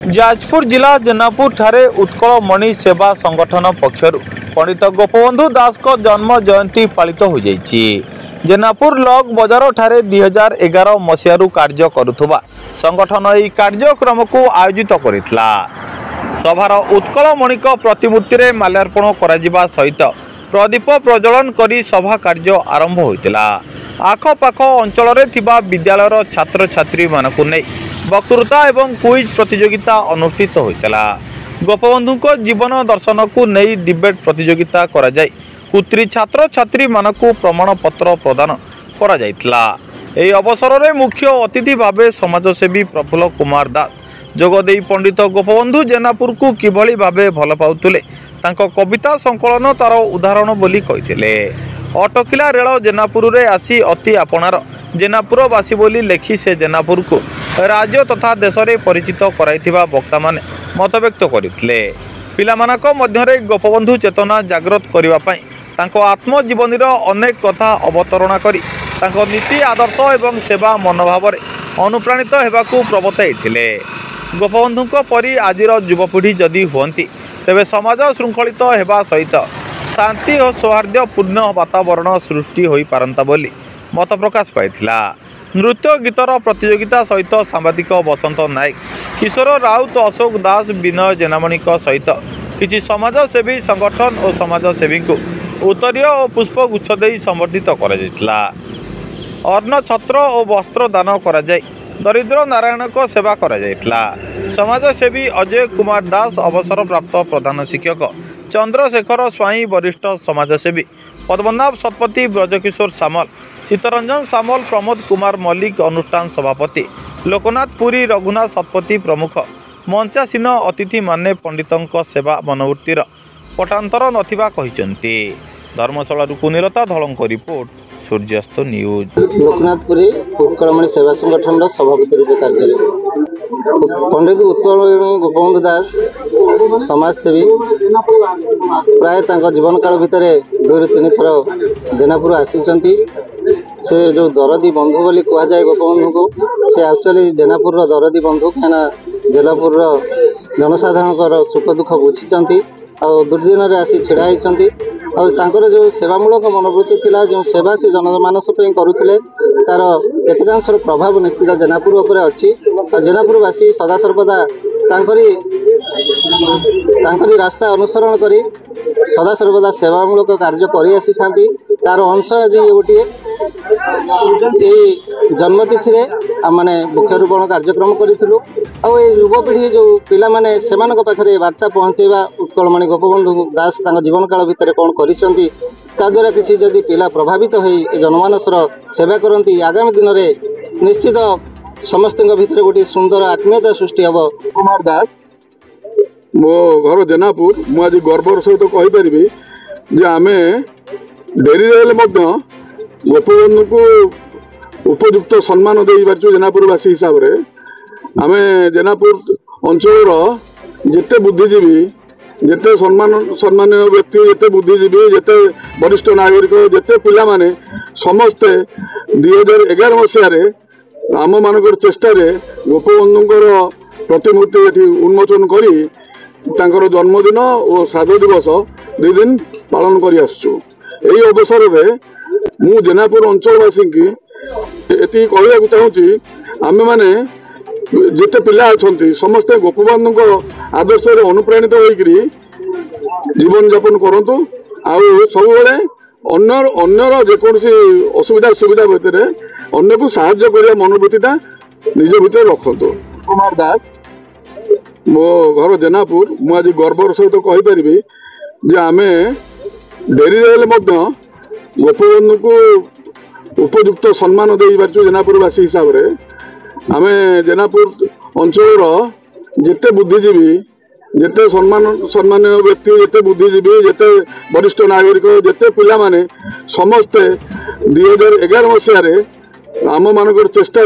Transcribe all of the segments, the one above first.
जाजपुर जिला जेनापुर ठारे उत्कल मणि सेवा संगठन पक्षरु पंडित गोपबंधु दास को जन्म जयंती पालित हो जाइछि। जेनापुर लग बजार ठारे 2011 मसीहारू कार्य करुथुबा संगठन এই कार्यक्रम को आयोजित करितला। सभार उत्कल मणि को प्रतिमूर्ति रे माल्यार्पण करा सहित प्रदीप प्रज्वलन करी सभा कार्य आरंभ होइतिला। आखपाख अंचल रे थिबा विद्यालयर छात्र छात्री मानकु नै वक्तृता एवं क्विज प्रतियोगिता अनुष्ठित होइतिला। गोपबंधु को जीवन दर्शन को नहीं डिबेट प्रतियोगिता करा जाय कुत्री छात्र छात्री मानकु प्रमाण पत्र प्रदान करा जायतिला। एही अवसर रे मुख्य अतिथि भावे समाजसेवी प्रफुल्ल कुमार दास जोगदेई पंडित गोपबंधु जेनापुर को किभली भावे भल पाउतले तांको कविता संकलन तार उदाहरण बोली कहिथिले। अटकिला रेल जेनापुर रे आसी अति आपणार जेनापुरवासी बोली लेखि से जेनापुर को राज्य तथा देश में परिचित कराइथिबा वक्ता माने मत व्यक्त करथिले। पिलामानक मध्यरे गोपबंधु चेतना जागृत करिबा पई तांको आत्मजीवनीर अनेक कथा अवतरणा करी तांको नीति आदर्श एवं सेवा मनोभाव रे अनुप्राणित हेबाकू प्रवर्ताइथिले। गोपबंधुक परी आजिर युवपीढ़ी जदि हुअंती तेबे समाज श्रृंखलित हेबा सहित शांति और सौहार्दपूर्ण वातावरण सृष्टि होई पारंता बोली मत प्रकाश पाइथिला। नृत्य गीतर प्रतियोगिता सहित सांबादिक बसंत नायक किशोर राउत अशोक दास विनय जेनामणि सहित किसी समाजसेवी संगठन और समाजसेवी को उत्तरीय और पुष्पगुच्छ दे संबर्धित करा। अन्न छत्र और वस्त्र दान करा दरिद्र नारायण को सेवा करा। समाजसेवी अजय कुमार दास अवसर प्राप्त प्रधान शिक्षक चंद्रशेखर स्वाई वरिष्ठ समाजसेवी पद्मनाभ शतपथी ब्रजकिशोर सामल चित्तरंजन सामल प्रमोद कुमार मल्लिक अनुष्ठान सभापति लोकनाथ पुरी रघुनाथ शतपथी प्रमुख मंचासीन अतिथि माने पंडितों सेवा मनोवृत्तिर पटांतर नथिबा कहिसंती। धर्मशाला कुनिरता धलंक रिपोर्ट सूर्यास्त न्यूज। लोकनाथ पुरी उत्कलमणि सेवा संगठन सभापति रूप कार्यरत पंडित उत्कलमणि गोपबंधु दास समाजसेवी प्राय जीवन काल भितर 2-3 थर जेनापुर आसी से जो दरदी बंधु बोली कह जाए गोपबंधु को से एक्चुअली जेनापुर दरदी बंधु कहीं जेनापुर जनसाधारण सुख दुख बुझी और दुर्दिन आसी छिड़ा होती जो सेवामूलक मनोवृत्ति थिला जो सेवा से जनमानस करुले तार केतकांश प्रभाव निश्चित जेनापुर उपर अच्छी। जेनापुरवासी सदासर्वदा तांकरी रास्ता अनुसरण करी सदासर्वदा सेवामूलक कार्य कर आसी तार अंश आज गोटे जन्मतिथि आमने वृक्षारोपण कार्यक्रम करूँ और युवपीढ़ी जो पिला माने सेमानक पाखरे वार्ता पहुँचेबा उत्कलमणि गोपबंधु दास जीवन काल भितर कौन करिसेंती ताद्वारा किसी जदि पिला प्रभावित होई जनमानसर सेवा करती आगामी दिन में निश्चित समस्त भितर गोटे सुंदर आत्मीयता सृष्टि हम। कुमार दास मो घर जेनापुर मुझे गर्वर सहित कहीपरि जे आम डेरी गोपबंधु को उपयुक्त सम्मान दे पार्छु। जेनापुरवासी हिसाब से आम जेनापुर अंचल जिते बुद्धिजीवी जिते सम्मानीय व्यक्ति जिते बुद्धिजीवी जिते वरिष्ठ नागरिक जिते पिला माने समस्ते 2011 मसीह आम मानक चेष्टा गोपबंधुंकर प्रतिमूर्ति उन्मोचन करी तांकर जन्मदिन और श्राद्ध दिवस 2 दिन पालन कर आसुँ। यही अवसर में मु जेनापुर अंचलवासी की एति कहवाक चाहूँगी आम मैंने जिते पिला अच्छा समस्ते गोपबंधु आदर्श अनुप्राणित होकर जीवन यापन करूँ सब अन्यर जेकोसी असुविधा सुविधा भितर अन्न को साहाय्य करने मनोवृत्तिटा निज भीतर रखतु। कुमार दास मो घर जेनापुर मुझे गर्वर सहित कहीपरि जे आम डेरी गोपबंधु को उपयुक्त सम्मान दे पार्छु। जेनापुरवासी हिसाब से आम जेनापुर अंचल जिते बुद्धिजीवी जिते सम्मानीय व्यक्ति जिते बुद्धिजीवी जिते वरिष्ठ नागरिक जिते पिला माने समस्ते 2011 मसीह आम मानक चेष्टा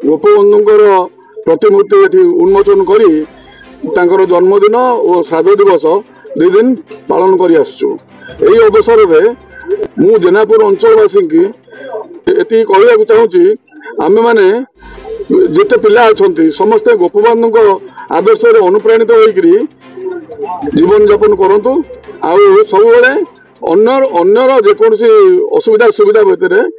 गोपबंधुंकर प्रतिमूर्ति उन्मोचन करी तांकर जन्मदिन और श्राद्ध दिवस 2 दिन पालन कर आसुँ। यही अवसर में मु जेनापुर अंचलवासी की एति कहवाक चाहूँगी आम मैंने ଯେତେ ପିଲା ଅଛନ୍ତି ସମସ୍ତେ ଗୋପବନ୍ଧୁଙ୍କ ଆଦର୍ଶରେ ଅନୁପ୍ରାଣିତ ହୋଇକରି ଜୀବନ ଯାପନ କରନ୍ତୁ। ଆଉ ସବୁବେଳେ ଅନ୍ୟର ଯେକୌଣସି ଅସୁବିଧା ସୁବିଧା ଭିତରେ